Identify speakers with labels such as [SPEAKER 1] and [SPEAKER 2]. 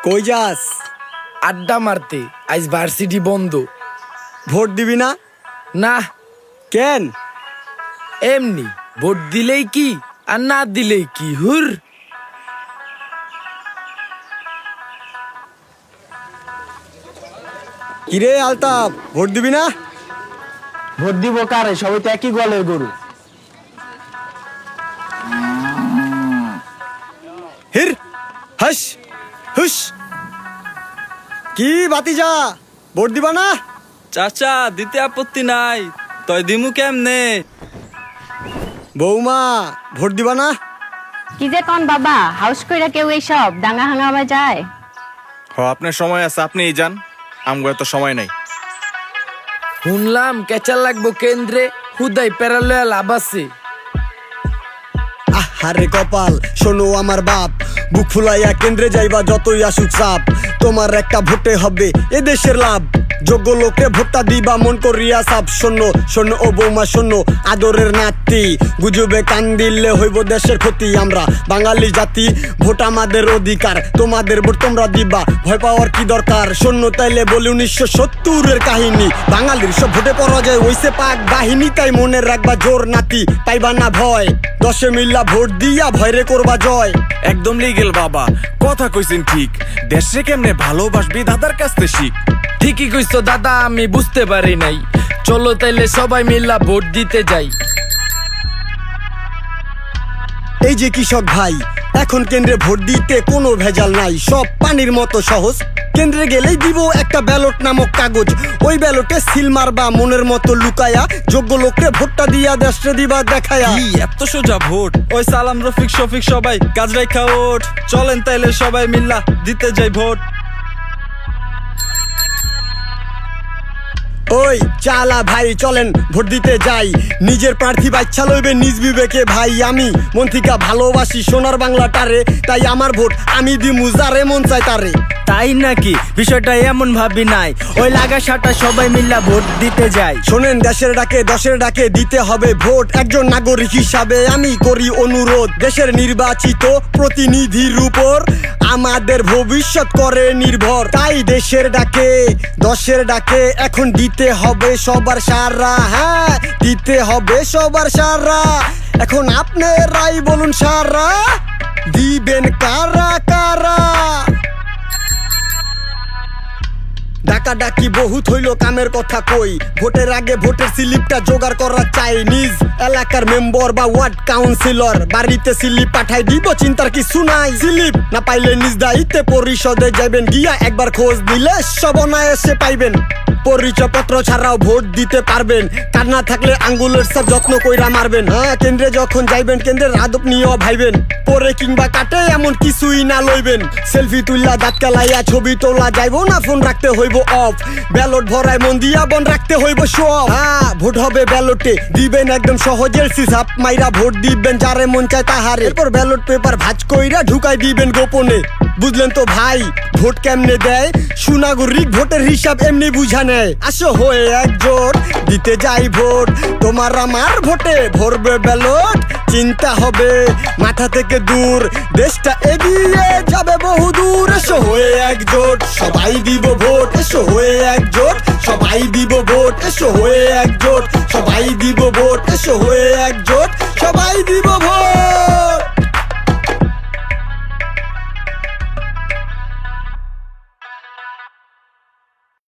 [SPEAKER 1] কই যাস?
[SPEAKER 2] আড্ডা মারতে। আজ ভার্সিটি বন্ধ।
[SPEAKER 1] ভোট দিবি না?
[SPEAKER 2] না,
[SPEAKER 1] কেন?
[SPEAKER 2] এমনি ভোট দিলেই কি আর না দিলেই কি, হুর।
[SPEAKER 1] কিরে আলতাপ, ভোট দিবি না?
[SPEAKER 3] ভোট দিব কারে? সবাই তো একই গোয়ালের গরু।
[SPEAKER 1] হির হাস হুস। কি বাতিজা, ভোট দিবা না?
[SPEAKER 4] চাচা দিতে আপত্তি নাই, তয় দিমু কেমনে?
[SPEAKER 1] বৌমা, ভোট দিবা না?
[SPEAKER 5] কি যে কন বাবা, হাউস কইরা কেউ এইসব দাঙ্গা হাঙ্গামা যায়?
[SPEAKER 6] আপনার সময় আছে, আপনিই যান, আমগো তো সময় নাই।
[SPEAKER 2] শুনলাম কেচাল লাগবো কেন্দ্রে, হুদাই পেরালয়া লাভ আছে।
[SPEAKER 1] আহারে কপাল, শোনো আমার বাপ, বুক ফুলাইয়া কেন্দ্রে যাইবা যতই আসুক চাপ, তোমার একটা ভোটে হবে এ দেশের লাভ। যোগ্য লোকে ভোটটা দিবা মন করিয়া সাপ। শোনো শোনো ও বৌমা শোনো, আদরের নাতি, গুজবে কান দিলে হইব দেশের ক্ষতি। আমরা বাঙালি জাতি, ভোট আমাদের অধিকার, তোমাদের ভোট তোমরা দিবা, ভয় পাওয়ার কি দরকার? শোনো তাইলে বলি 1970-এর কাহিনী, বাঙালির সব ভোটে পরাজয় হইছে পাক বাহিনী। তাই মনে রাখবা জোর নাতি, পাইবা না ভয়, 10 মিল্লা ভোট দিয়া ভয়রে করবা জয়।
[SPEAKER 6] একদম লিগেল বাবা, কথা কইছেন ঠিক, দেশে কেমনে ভালোবাসবি দাদার কাছ থেকে শিখ।
[SPEAKER 2] ঠিকই কইছো দাদা, আমি বুঝতে পারি নাই। চলো তাইলে সবাই মিল্লা ভোট দিতে যাই।
[SPEAKER 1] এই যে কৃষক ভাই, এখন কেন্দ্রে ভোট দিতে কোনো ভেজাল নাই, সব পানির মতো সহজ। কেন্দ্রে গেলেই দিব একটা ব্যালট নামক কাগজ, ওই ব্যালটে সিল মারবা মনের মতো লুকায়া, যোগ্য লোকরে ভোটটা দিয়া দেশে দিবা দেখায়া।
[SPEAKER 4] কি এত সোজা ভোট? ওই সালাম রফিক শফিক সবাই কাজ রাখা ওঠ, চলেন তাইলে সবাই মিল্লা দিতে যাই ভোট।
[SPEAKER 1] ওই চালা ভাই চলেন ভোট দিতে যাই, নিজের প্রার্থী বাচ্চা লইবে নিজ বিবেকে ভাই। আমি মন থেকে ভালোবাসি সোনার বাংলাটারে, তাই আমার ভোট আমি দিমু যারে মন চাই তারে।
[SPEAKER 3] তাই নাকি? বিষয়টা এমন ভাবি নাই, ওই লাগা সাটা সবাই মিল্লা ভোট দিতে যাই।
[SPEAKER 1] শোনেন, দেশের ডাকে দশের ডাকে দিতে হবে ভোট। একজন নাগরিক হিসাবে আমি করি অনুরোধ, দেশের নির্বাচিত প্রতিনিধির উপর আমাদের ভবিষ্যৎ করে নির্ভর। তাই দেশের ডাকে দশের ডাকে এখন দিতে হবে সবার সারা, হ্যাঁ দিতে হবে সবার সারা। এখন আপনারাই বলুন সারা দিবেন কারা কারা? ডাকা ডাকি বহুত হইল, কামের কথা কই, ভোটের আগে ভোটের স্লিপটা জোগাড় করা চাই। নিজ এলাকার মেম্বার বা ওয়ার্ড কাউন্সিলর বাড়িতে স্লিপ পাঠাই দিব, চিন্তার কিছু নাই। স্লিপ না পাইলে নিজ দায়িত্বে পরিষদে যাবেন, গিয়া একবার খোঁজ দিলে সব অনায়াসে পাইবেন। পরিচয়পত্র ছাড়াও ভোট দিতে পারবেন, কার না থাকলে আঙ্গুলের সব যত্ন কইরা মারবেন। হ্যাঁ, কেন্দ্রে যখন যাইবেন কেন্দ্রের আদব নিয়েও ভাইবেন, পরে কিংবা কাটে এমন কিছুই না লইবেন। সেলফি তুললা দাঁত কালাইয়া ছবি তোলা যাইব না, ফোন রাখতে হইব অফ, ব্যালট ভরায় মন দিয়া বন রাখতে হইব সব। হ্যাঁ, ভোট হবে ব্যালটে, দিবেন একদম সহজের হিসাব মাইরা ভোট দিবেন যারে মন চায় তাহারে। এরপর ব্যালট পেপার ভাঁজ কইরা ঢুকাই দিবেন গোপনে। বুঝলেন তো ভাই ভোট কেমনে দেয়? সুনাগরিক ভোটের হিসাব এমনি বুঝা নেয়। আসো হয়ে একজোট দিতে যাই ভোট, তোমার আমার ভোটে ভরবে ব্যালট। চিন্তা হবে মাথা থেকে দূর, দেশটা এগিয়ে যাবে বহু দূর। এসো হয়ে একজোট সবাই দিব ভোট, এসো হয়ে একজোট সবাই দিব ভোট, এসো হয়ে একজোট সবাই দিব ভোট, এসো হয়ে একজোট সবাই দিব